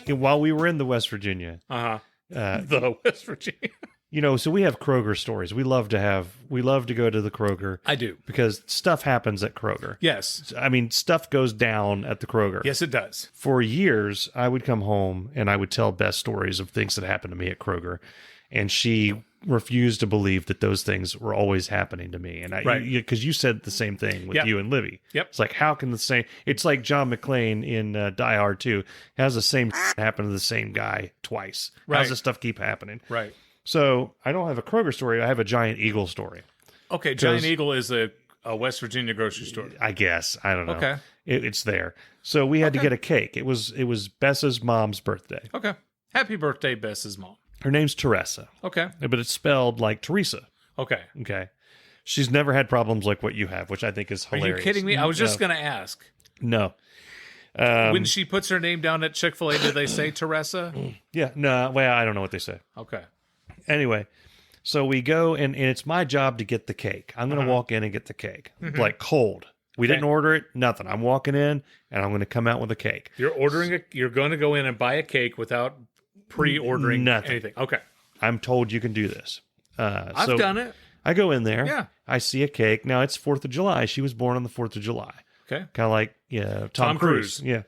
while we were in the West Virginia, The West Virginia. So we have Kroger stories. We love to go to the Kroger. I do. Because stuff happens at Kroger. Yes. I mean, stuff goes down at the Kroger. Yes, it does. For years, I would come home and I would tell Beth stories of things that happened to me at Kroger. And she refused to believe that those things were always happening to me. And because you said the same thing with you and Libby. Yep. It's like, how can the same, it's like John McClane in Die Hard 2 has the same happen to the same guy twice. Right. How does this stuff keep happening? Right. So I don't have a Kroger story. I have a Giant Eagle story. Okay. Giant Eagle is a West Virginia grocery store. I guess. I don't know. Okay. It's there. So we had to get a cake. It was Bess's mom's birthday. Okay. Happy birthday, Bess's mom. Her name's Teresa. Okay. But it's spelled like Teresa. Okay. Okay. She's never had problems like what you have, which I think is hilarious. Are you kidding me? I was just going to ask. No. When she puts her name down at Chick-fil-A, do they say Teresa? Yeah. No. Well, I don't know what they say. Okay. Anyway, so we go, and it's my job to get the cake. I'm going to walk in and get the cake, like cold. We didn't order it, nothing. I'm walking in, and I'm going to come out with a cake. You're going to go in and buy a cake without pre-ordering anything. Okay. I'm told you can do this. I've done it. I go in there. Yeah. I see a cake. Now, it's 4th of July. She was born on the 4th of July. Okay. Kind of like Tom Cruise. Yeah.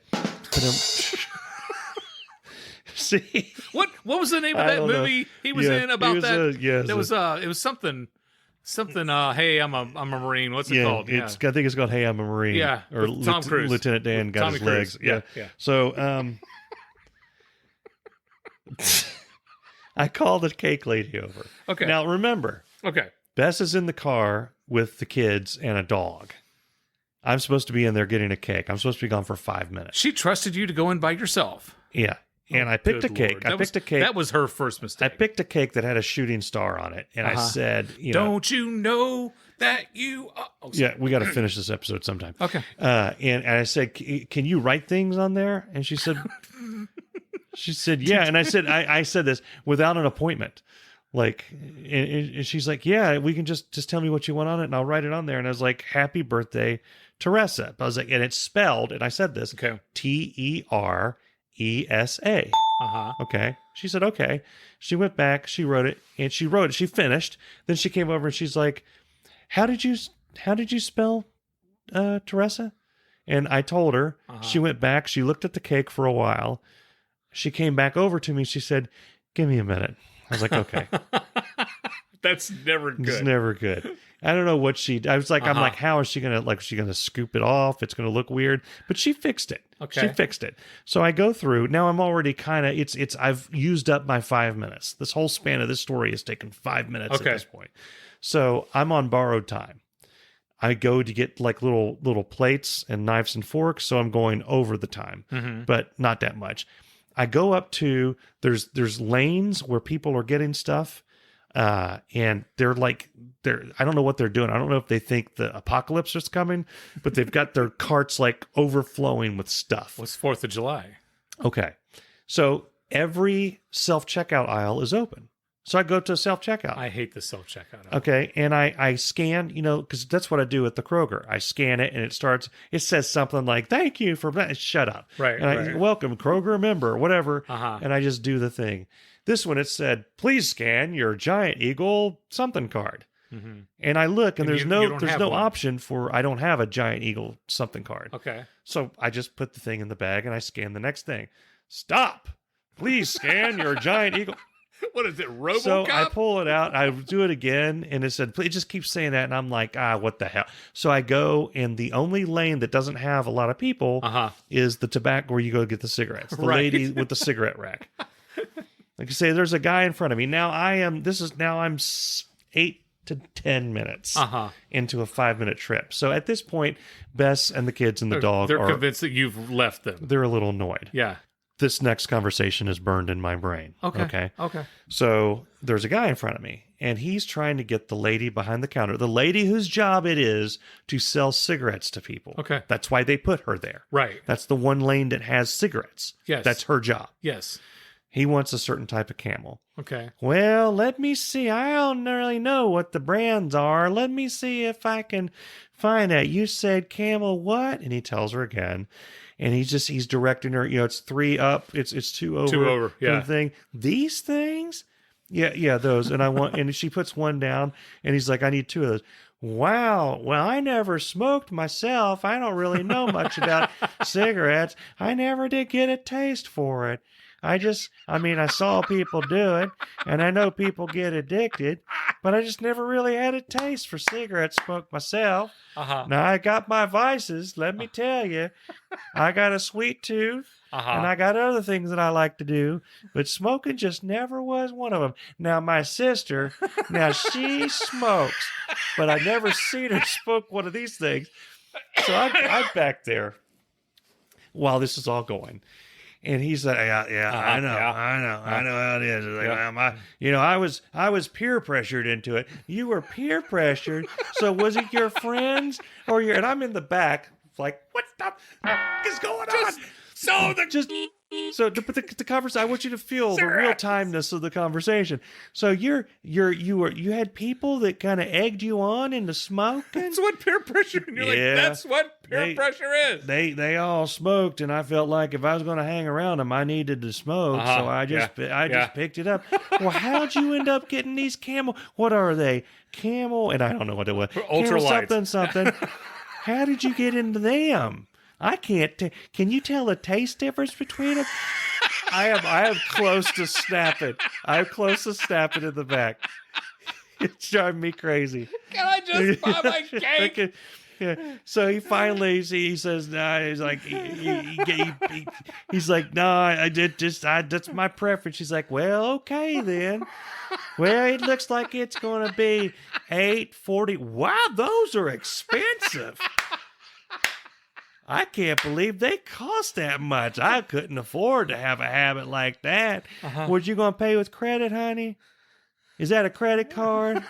See? What was the name of that movie he was in about that? It was something. Hey, I'm a Marine. What's it called? I think it's called Hey, I'm a Marine. Yeah. Or Tom Cruise. Lieutenant Dan got Tommy his legs. Cruise. Yeah. So I called the cake lady over. Okay. Now remember. Okay. Bess is in the car with the kids and a dog. I'm supposed to be in there getting a cake. I'm supposed to be gone for 5 minutes. She trusted you to go in by yourself. Yeah. And I picked a cake. That was her first mistake. I picked a cake that had a shooting star on it. And I said, don't you know that you are... Oh, yeah, we got to finish this episode sometime. Okay. And I said, can you write things on there? And she said, yeah. And I said this without an appointment. Like, and she's like, yeah, we can just tell me what you want on it and I'll write it on there. And I was like, happy birthday, Teresa. I was like, and it's spelled, and I said this, Teresa. Okay. She said, okay. She went back, she wrote it, she finished. Then she came over and she's like, how did you spell Teresa? And I told her. She went back, she looked at the cake for a while. She came back over to me, she said, give me a minute. I was like, okay. That's never good. It's never good. I don't know what I was like, I'm like, how is she going to, is she going to scoop it off? It's going to look weird. But she fixed it. Okay. She fixed it. So I go through. Now I'm already kind of, I've used up my 5 minutes. This whole span of this story has taken 5 minutes at this point. So I'm on borrowed time. I go to get little plates and knives and forks. So I'm going over the time, but not that much. I go up to, there's lanes where people are getting stuff. And I don't know what they're doing. I don't know if they think the apocalypse is coming, but they've got their carts overflowing with stuff. It's 4th of July. Okay. So every self-checkout aisle is open. So I go to a self-checkout. I hate the self-checkout aisle. Okay. And I scan, because that's what I do at the Kroger. I scan it and it says something like, thank you for that. Shut up. Right. And I welcome Kroger member, whatever. Uh-huh. And I just do the thing. This one, it said, please scan your Giant Eagle something card. Mm-hmm. And I look, and there's no option for, I don't have a Giant Eagle something card. Okay. So I just put the thing in the bag, and I scan the next thing. Stop. Please scan your Giant Eagle. What is it, RoboCop? So I pull it out, I do it again, and it said, it just keeps saying that, and I'm like, what the hell? So I go, and the only lane that doesn't have a lot of people is the tobacco where you go get the cigarettes. The lady with the cigarette rack. Like I say, there's a guy in front of me. Now I'm 8 to 10 minutes into a 5-minute trip. So at this point, Bess and the kids and the dog they're convinced that you've left them. They're a little annoyed. Yeah. This next conversation is burned in my brain. Okay. So there's a guy in front of me, and he's trying to get the lady behind the counter, the lady whose job it is to sell cigarettes to people. Okay. That's why they put her there. Right. That's the one lane that has cigarettes. Yes. That's her job. Yes. He wants a certain type of Camel. Okay. Well, let me see. I don't really know what the brands are. Let me see if I can find out. You said Camel what? And he tells her again. and he's directing her. It's 3 up, it's 2 over. 2 over, yeah. Thing. These things, yeah, those. And and she puts one down, and he's like, I need 2 of those. Wow. Well, I never smoked myself. I don't really know much about cigarettes. I never did get a taste for it. I saw people do it, and I know people get addicted, but I just never really had a taste for cigarette smoke myself. Now, I got my vices, let me tell you. I got a sweet tooth, and I got other things that I like to do, but smoking just never was one of them. Now, my sister, she smokes, but I never seen her smoke one of these things. So I'm back there while this is all going. And he's like, I know how it is. Like, I was peer pressured into it. You were peer pressured. So was it your friends or your? And I'm in the back, like, what the is going on? But the conversation. I want you to feel the real timeness of the conversation. So you had people that kind of egged you on into smoking. That's what peer pressure. And you're like, that's what peer pressure is. They all smoked, and I felt like if I was going to hang around them, I needed to smoke. So I just picked it up. Well, how'd you end up getting these Camel? What are they? Camel, and I don't know what it was. Ultralight. Something. How did you get into them? I can't. Can you tell the taste difference between them? I am close to snapping. I'm close to snapping in the back. It's driving me crazy. Can I just buy my cake? So he finally he says, "No." He's like, he's like, "No, I did just that's my preference." She's like, "Well, okay then. Well, it looks like it's gonna be $8.40. Wow, those are expensive." I can't believe they cost that much. I couldn't afford to have a habit like that. Was you going to pay with credit, honey? Is that a credit card?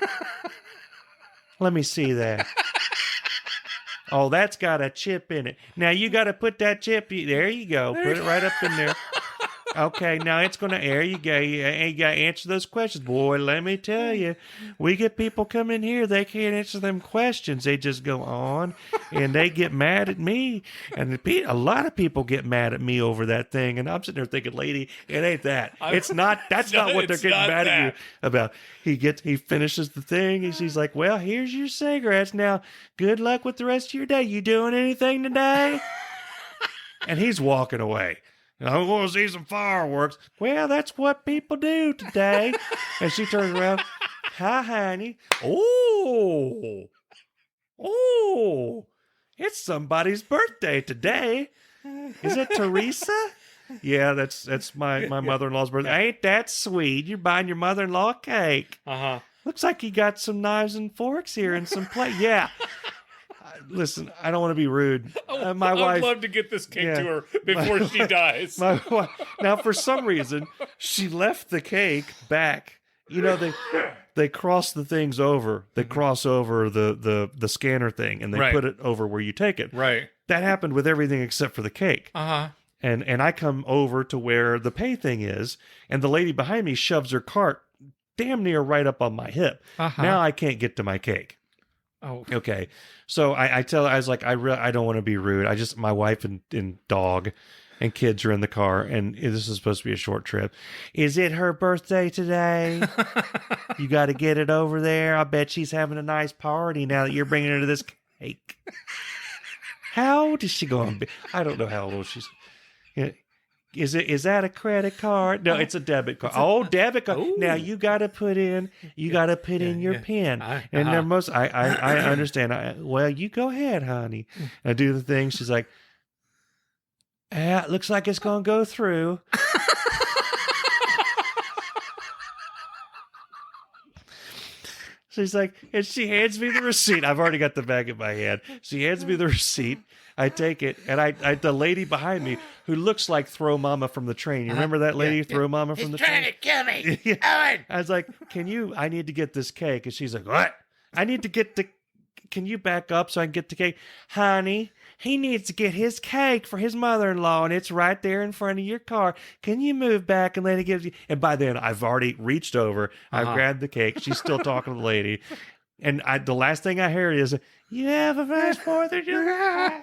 Let me see that. Oh, that's got a chip in it. Now, you got to put that chip. There you go. Put it right up in there. Okay, now it's going to, there you go. You got to answer those questions. Boy, let me tell you, we get people come in here, they can't answer them questions. They just go on, and they get mad at me. And a lot of people get mad at me over that thing. And I'm sitting there thinking, lady, it ain't that. It's not, that's not what they're getting mad at you about. He finishes the thing, and she's like, well, here's your cigarettes. Now, good luck with the rest of your day. You doing anything today? And he's walking away. I'm going to see some fireworks. Well, that's what people do today. And she turns around. Hi, honey. Oh, it's somebody's birthday today. Is it Teresa? Yeah, that's my mother-in-law's birthday. Ain't that sweet? You're buying your mother-in-law a cake. Looks like you got some knives and forks here and some plate. Yeah. Listen, I don't want to be rude. My wife, I'd love to get this cake to her before she dies. My wife, now, for some reason, she left the cake back. They cross the things over. They cross over the scanner thing, and they put it over where you take it. Right. That happened with everything except for the cake. And I come over to where the pay thing is, and the lady behind me shoves her cart damn near right up on my hip. Now I can't get to my cake. Oh, okay. So I was like, I don't want to be rude. My wife and dog and kids are in the car, and this is supposed to be a short trip. Is it her birthday today? You got to get it over there. I bet she's having a nice party now that you're bringing her to this cake. How old is she going to be? I don't know how old she's. Is that a credit card? No, it's a debit card. Debit card. Ooh. Now you got to put in your PIN. And they're most. I understand. Well, you go ahead, honey. I do the thing. She's like, it looks like it's gonna go through. She's like, and she hands me the receipt. I've already got the bag in my hand. She hands me the receipt. I take it, and I the lady behind me who looks like Throw Mama from the train. You remember that lady, Throw Mama from the train? He's trying to kill me. I was like, I need to get this cake. And she's like, what? I need to get can you back up so I can get the cake? Honey, he needs to get his cake for his mother-in-law, and it's right there in front of your car. Can you move back and let it give you? And by then, I've already reached over. I've grabbed the cake. She's still talking to the lady. And the last thing I heard is, you have a nice 4th of July.